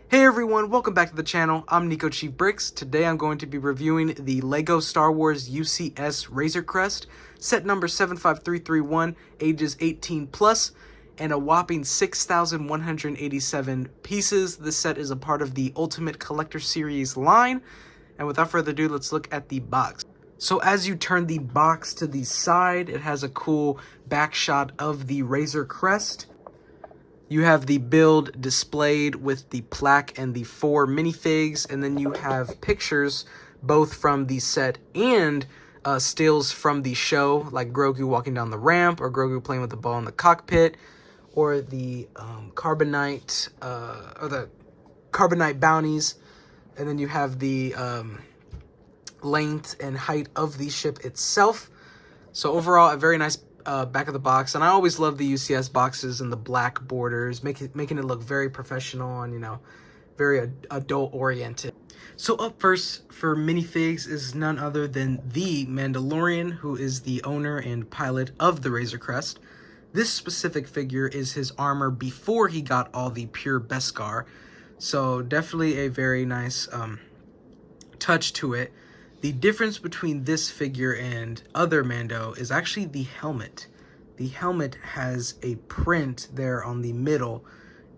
Hey everyone, welcome back to the channel. I'm Nico Chief Bricks. Today I'm going to be reviewing the LEGO Star Wars UCS Razor Crest, set number 75331, ages 18 plus, and a whopping 6,187 pieces. This set is a part of the Ultimate Collector Series line. And without further ado, let's look at the box. So as you turn the box to the side, it has a cool back shot of the Razor Crest. You have the build displayed with the plaque and the 4 minifigs, and then you have pictures both from the set and stills from the show, like Grogu walking down the ramp, or Grogu playing with the ball in the cockpit, or the carbonite bounties, and then you have the length and height of the ship itself. So overall, a very nice back of the box, and I always love the UCS boxes and the black borders, making it look very professional and, you know, very adult oriented. So up first for minifigs is none other than the Mandalorian, who is the owner and pilot of the Razor Crest. This specific figure is his armor before he got all the pure Beskar, so definitely a very nice touch to it. The difference between this figure and other Mando is actually the helmet. The helmet has a print there on the middle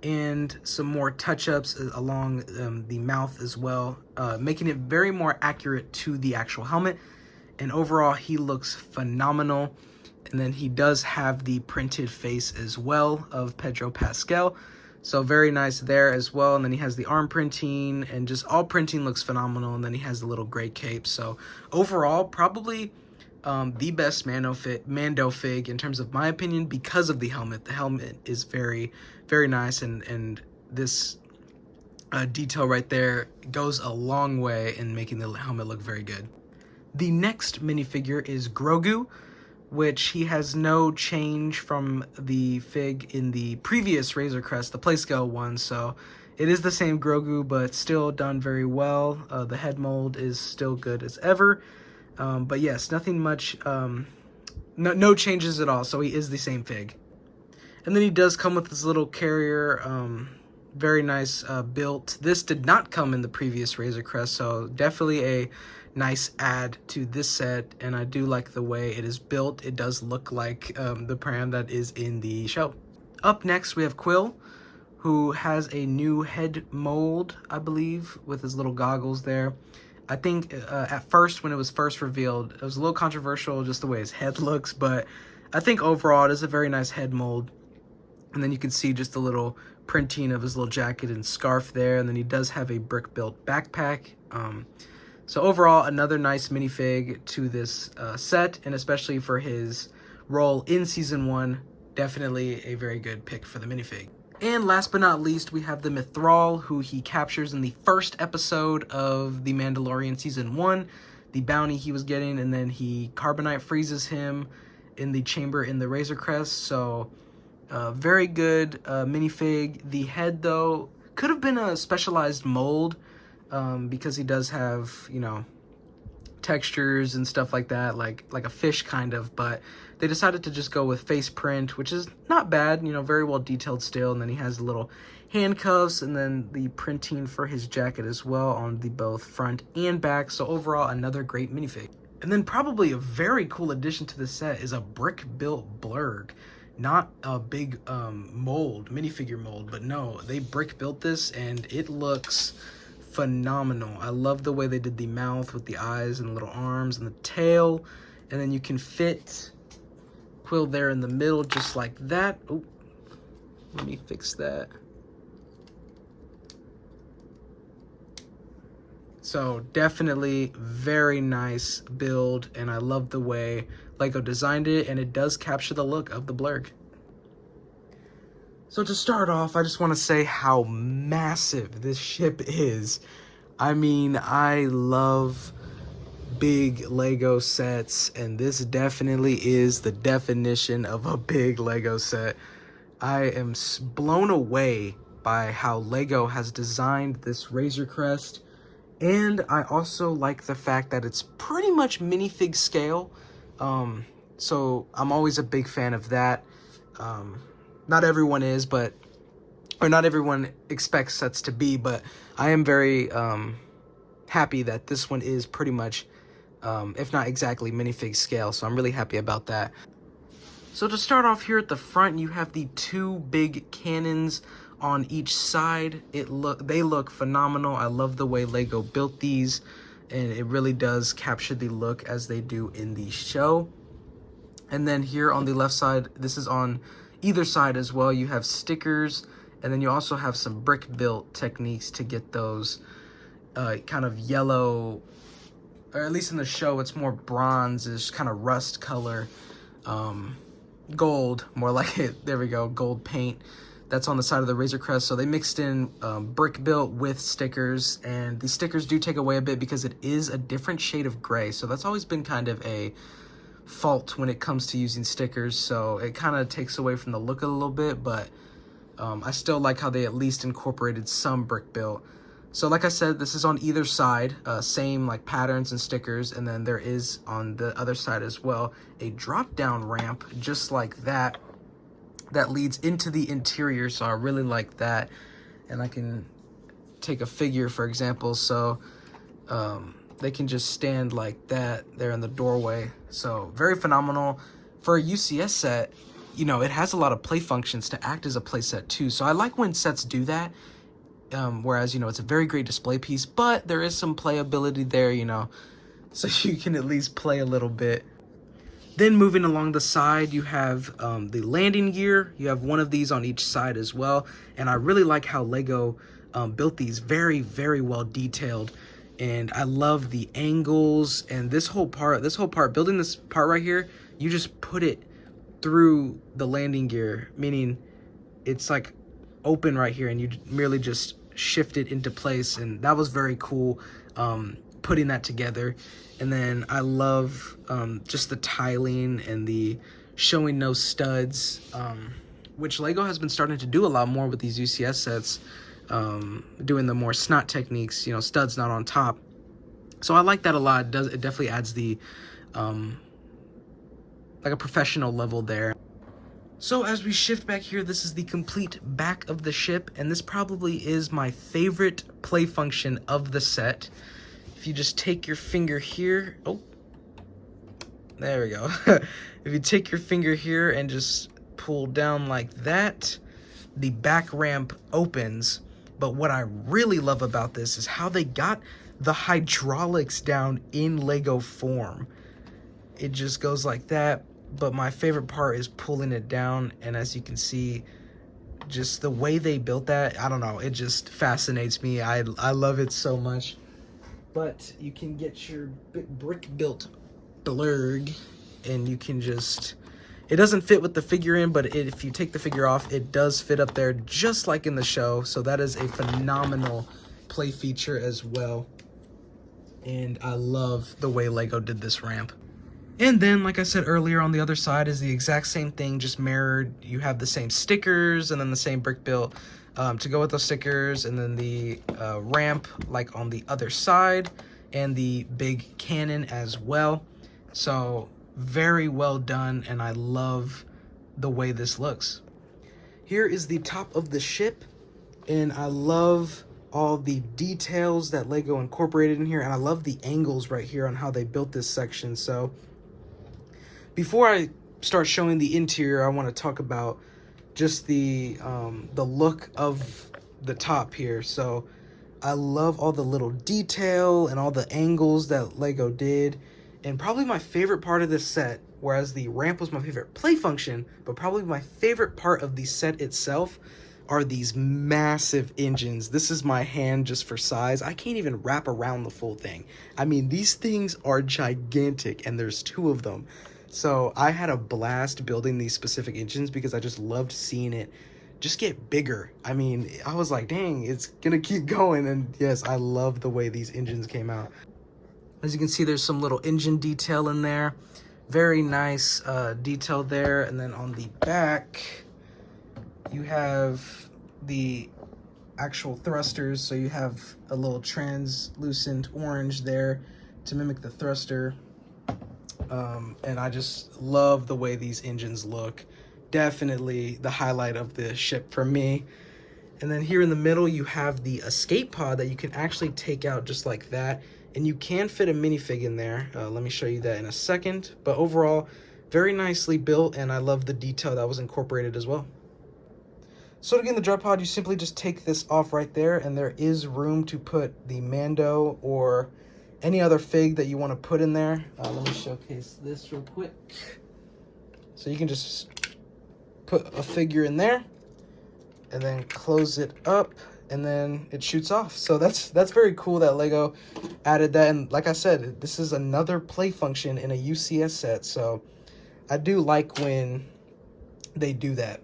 and some more touch-ups along the mouth as well, making it very more accurate to the actual helmet. And overall, he looks phenomenal. And then he does have the printed face as well of Pedro Pascal. So very nice there as well. And then he has the arm printing, and just all printing looks phenomenal. And then he has the little gray cape. So overall, probably the best Mando fig in terms of my opinion because of the helmet. The helmet is very, very nice. And this detail right there goes a long way in making the helmet look very good. The next minifigure is Grogu, which he has no change from the fig in the previous Razor Crest, the Playscale one, so it is the same Grogu, but still done very well. The head mold is still good as ever, but yes, nothing much, no changes at all, so he is the same fig. And then he does come with this little carrier, very nice built. This did not come in the previous Razor Crest, so definitely a nice add to this set, and I do like the way it is built. It does look like the pram that is in the show. Up next we have Quill, who has a new head mold, I believe, with his little goggles there. I think at first when it was first revealed, it was a little controversial just the way his head looks, but I think overall it is a very nice head mold. And then you can see just a little printing of his little jacket and scarf there, and then he does have a brick-built backpack. So overall, another nice minifig to this set, and especially for his role in Season 1, definitely a very good pick for the minifig. And last but not least, we have the Mythrol, who he captures in the first episode of The Mandalorian Season 1, the bounty he was getting, and then he carbonite freezes him in the chamber in the Razor Crest. So very good minifig. The head, though, could have been a specialized mold, because he does have, you know, textures and stuff like that, like a fish kind of, but they decided to just go with face print, which is not bad, you know, very well detailed still. And then he has the little handcuffs and then the printing for his jacket as well on the both front and back. So overall, another great minifig. And then probably a very cool addition to the set is a brick-built blurg. Not a big minifigure mold, but no, they brick-built this and it looks phenomenal. I love the way they did the mouth with the eyes and the little arms and the tail, and then you can fit Quill there in the middle just like that. Oh, let me fix that. So definitely very nice build, and I love the way LEGO designed it, and it does capture the look of the blurg. So to start off, I just want to say how massive this ship is. I mean, I love big LEGO sets, and this definitely is the definition of a big LEGO set. I am blown away by how LEGO has designed this Razor Crest, and I also like the fact that it's pretty much minifig scale. So I'm always a big fan of that. Not everyone is, but or not everyone expects sets to be, but I am very happy that this one is pretty much, if not exactly, minifig scale. So I'm really happy about that. So to start off here at the front, you have the two big cannons on each side. They look phenomenal. I love the way Lego built these, and it really does capture the look as they do in the show. And then here on the left side, this is on either side as well, you have stickers, and then you also have some brick built techniques to get those kind of yellow, or at least in the show it's more bronze-ish kind of rust color, gold, more like it, there we go, gold paint that's on the side of the Razor Crest. So they mixed in brick built with stickers, and the stickers do take away a bit because it is a different shade of gray. So that's always been kind of a fault when it comes to using stickers, so it kind of takes away from the look a little bit, but I still like how they at least incorporated some brick built. So like I said, this is on either side, same like patterns and stickers, and then there is on the other side as well a drop down ramp just like that leads into the interior. So I really like that, and I can take a figure for example, so they can just stand like that there in the doorway. So very phenomenal for a UCS set. You know, it has a lot of play functions to act as a play set too, so I like when sets do that. Whereas, you know, it's a very great display piece, but there is some playability there, you know, so you can at least play a little bit. Then moving along the side, you have the landing gear. You have one of these on each side as well, and I really like how Lego built these very, very well detailed, and I love the angles and this whole part, building this part right here, you just put it through the landing gear, meaning it's like open right here and you merely just shift it into place, and that was very cool putting that together. And then I love just the tiling and the showing no studs, which Lego has been starting to do a lot more with these UCS sets, doing the more snot techniques, you know, studs not on top. So I like that a lot. It definitely adds the like a professional level there. So as we shift back here, this is the complete back of the ship, and this probably is my favorite play function of the set. If you just take your finger here, oh, there we go. If you take your finger here and just pull down like that, the back ramp opens. But what I really love about this is how they got the hydraulics down in Lego form. It just goes like that. But my favorite part is pulling it down, and as you can see, just the way they built that, I don't know, it just fascinates me. I love it so much. But you can get your brick built blurg, and you can just, it doesn't fit with the figure in, but if you take the figure off, it does fit up there just like in the show. So that is a phenomenal play feature as well, and I love the way Lego did this ramp. And then, like I said earlier, on the other side is the exact same thing, just mirrored. You have the same stickers and then the same brick built to go with those stickers, and then the ramp like on the other side, and the big cannon as well. So very well done, and I love the way this looks. Here is the top of the ship, and I love all the details that Lego incorporated in here, and I love the angles right here on how they built this section. So before I start showing the interior, I want to talk about just the look of the top here. So I love all the little detail and all the angles that Lego did. And probably my favorite part of this set, whereas the ramp was my favorite play function, but probably my favorite part of the set itself are these massive engines. This is my hand just for size. I can't even wrap around the full thing. I mean, these things are gigantic, and there's two of them. So I had a blast building these specific engines because I just loved seeing it just get bigger. I mean, I was like, dang, it's gonna keep going. And yes, I love the way these engines came out. As you can see, there's some little engine detail in there. Very nice detail there. And then on the back, you have the actual thrusters. So you have a little translucent orange there to mimic the thruster. And I just love the way these engines look. Definitely the highlight of the ship for me. And then here in the middle, you have the escape pod that you can actually take out just like that. And you can fit a minifig in there. Let me show you that in a second. But overall, very nicely built, and I love the detail that was incorporated as well. So to get in the drop pod, you simply just take this off right there, and there is room to put the Mando or any other fig that you want to put in there. Let me showcase this real quick. So you can just put a figure in there and then close it up, and then it shoots off. So that's very cool that Lego added that. And like I said, this is another play function in a UCS set. So I do like when they do that.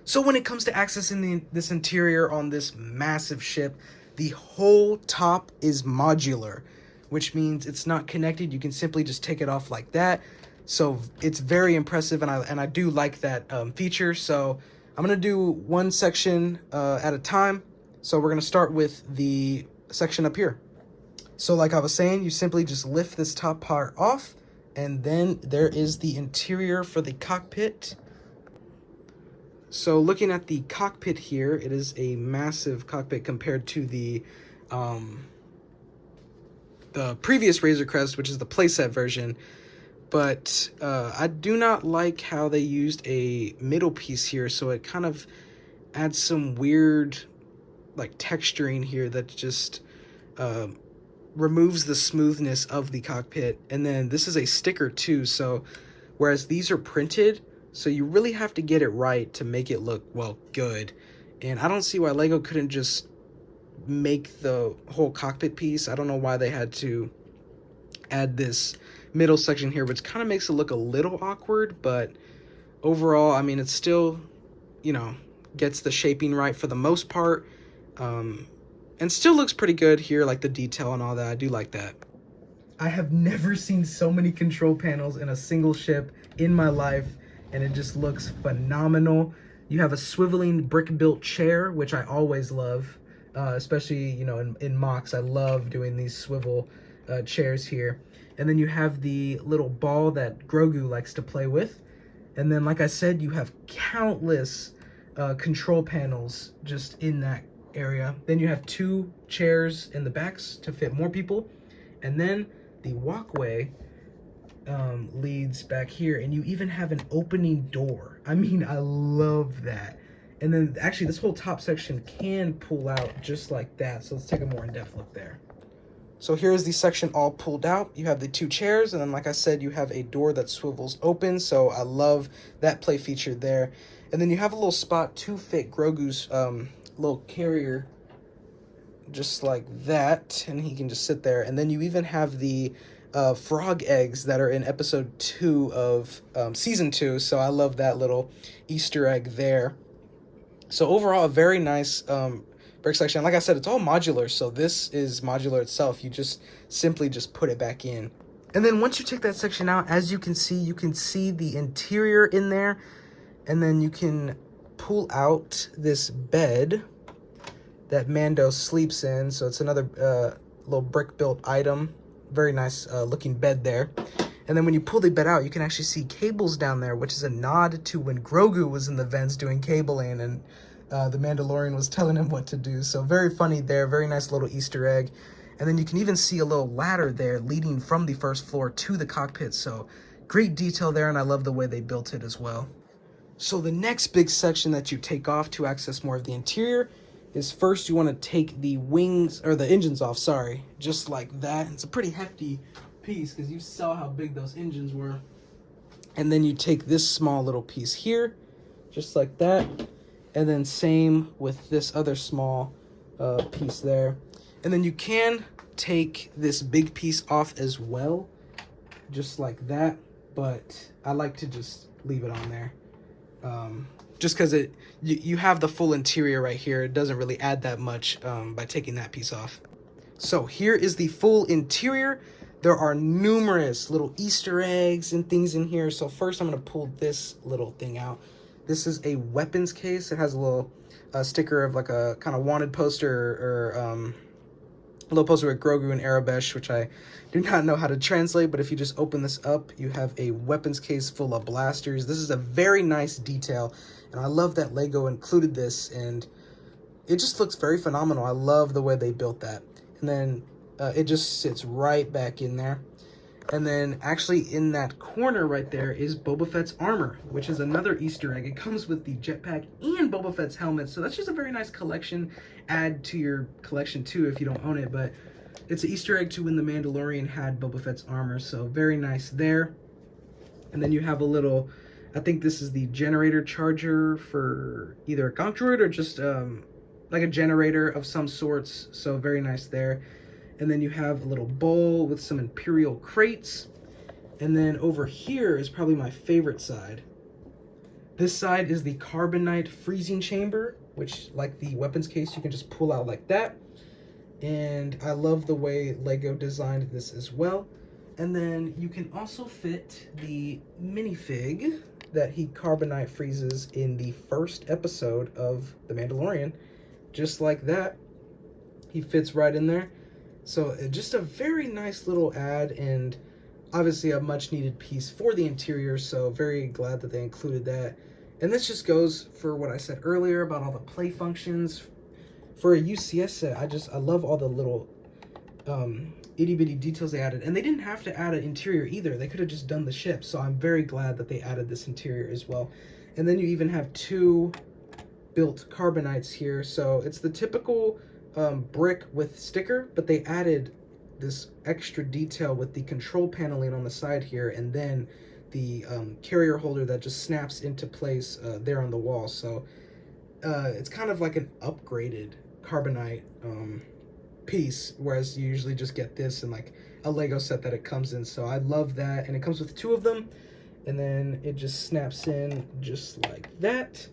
So when it comes to accessing this interior on this massive ship, the whole top is modular, which means it's not connected. You can simply just take it off like that. So it's very impressive, and I do like that feature. So I'm gonna do one section at a time. So we're gonna start with the section up here. So like I was saying, you simply just lift this top part off, and then there is the interior for the cockpit. So looking at the cockpit here, it is a massive cockpit compared to the previous Razor Crest, which is the playset version. But I do not like how they used a middle piece here, so it kind of adds some weird like texturing here that just removes the smoothness of the cockpit. And then this is a sticker too, so whereas these are printed, so you really have to get it right to make it look, well, good. And I don't see why Lego couldn't just make the whole cockpit piece. I don't know why they had to add this middle section here, which kind of makes it look a little awkward, but overall, I mean, it's still, you know, gets the shaping right for the most part, and still looks pretty good here, like the detail and all that. I do like that. I have never seen so many control panels in a single ship in my life, and it just looks phenomenal. You have a swiveling brick-built chair, which I always love, especially, you know, in mocks. I love doing these swivel chairs here. And then you have the little ball that Grogu likes to play with. And then, like I said, you have countless control panels just in that area. Then you have 2 chairs in the backs to fit more people. And then the walkway leads back here, and you even have an opening door. I mean, I love that. And then actually this whole top section can pull out just like that. So let's take a more in-depth look there. So here's the section all pulled out. You have the 2 chairs, and then like I said, you have a door that swivels open. So I love that play feature there. And then you have a little spot to fit Grogu's little carrier, just like that, and he can just sit there. And then you even have the frog eggs that are in episode 2 of season 2. So I love that little Easter egg there. So overall, a very nice brick section. Like I said, it's all modular, so this is modular itself. You just simply just put it back in. And then once you take that section out, as you can see the interior in there, and then you can pull out this bed that Mando sleeps in. So it's another little brick-built item. Very nice looking bed there. And then when you pull the bed out, you can actually see cables down there, which is a nod to when Grogu was in the vents doing cabling, and the Mandalorian was telling him what to do. So very funny there, very nice little Easter egg. And then you can even see a little ladder there leading from the first floor to the cockpit. So great detail there, and I love the way they built it as well. So the next big section that you take off to access more of the interior is first you want to take the wings, or the engines off, sorry, just like that. It's a pretty hefty piece because you saw how big those engines were. And then you take this small little piece here, just like that. And then same with this other small piece there. And then you can take this big piece off as well, just like that. But I like to just leave it on there. Just because you have the full interior right here. It doesn't really add that much by taking that piece off. So here is the full interior. There are numerous little Easter eggs and things in here. So first I'm going to pull this little thing out. This is a weapons case. It has a little sticker of like a kind of wanted poster, or a little poster with Grogu and Arabesh, which I do not know how to translate, but if you just open this up, you have a weapons case full of blasters. This is a very nice detail, and I love that Lego included this, and it just looks very phenomenal. I love the way they built that. And then it just sits right back in there. And then actually in that corner right there is Boba Fett's armor, which is another Easter egg. It comes with the jetpack and Boba Fett's helmet. So that's just a very nice collection. Add to your collection too if you don't own it. But it's an Easter egg to when the Mandalorian had Boba Fett's armor. So very nice there. And then you have a little, I think this is the generator charger for either a gonk droid or just like a generator of some sorts. So very nice there. And then you have a little bowl with some Imperial crates. And then over here is probably my favorite side. This side is the carbonite freezing chamber, which, like the weapons case, you can just pull out like that. And I love the way Lego designed this as well. And then you can also fit the minifig that he carbonite freezes in the first episode of The Mandalorian. Just like that. He fits right in there. So just a very nice little ad, and obviously a much needed piece for the interior, so very glad that they included that. And this just goes for what I said earlier about all the play functions. For a UCS set, I love all the little itty bitty details they added. And they didn't have to add an interior either. They could have just done the ship, so I'm very glad that they added this interior as well. And then you even have two built carbonites here, so it's the typical brick with sticker, but they added this extra detail with the control paneling on the side here, and then the carrier holder that just snaps into place there on the wall. So it's kind of like an upgraded carbonite piece, whereas you usually just get this in like a Lego set that it comes in. So I love that, and it comes with two of them, and then it just snaps in just like that.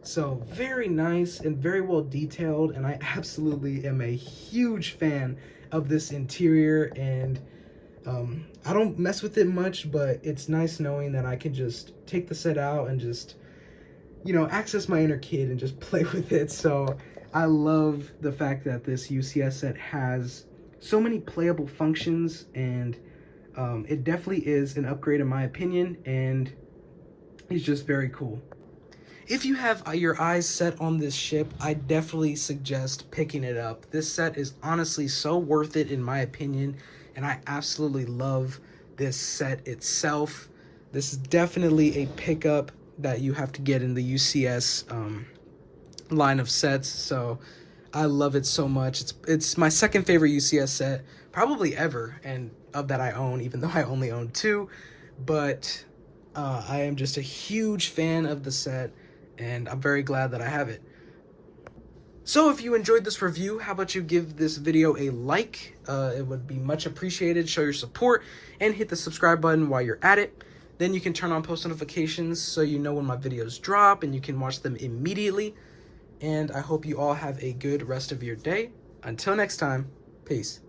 So very nice and very well detailed, and I absolutely am a huge fan of this interior. And I don't mess with it much, but it's nice knowing that I can just take the set out and just, you know, access my inner kid and just play with it. So I love the fact that this UCS set has so many playable functions, and it definitely is an upgrade in my opinion, and it's just very cool. If you have your eyes set on this ship, I definitely suggest picking it up. This set is honestly so worth it in my opinion, and I absolutely love this set itself. This is definitely a pickup that you have to get in the UCS line of sets, so I love it so much. It's my second favorite UCS set, probably ever, and of that I own, even though I only own two, but I am just a huge fan of the set, and I'm very glad that I have it. So if you enjoyed this review, how about you give this video a like? It would be much appreciated. Show your support and hit the subscribe button while you're at it. Then you can turn on post notifications so you know when my videos drop and you can watch them immediately. And I hope you all have a good rest of your day. Until next time, peace.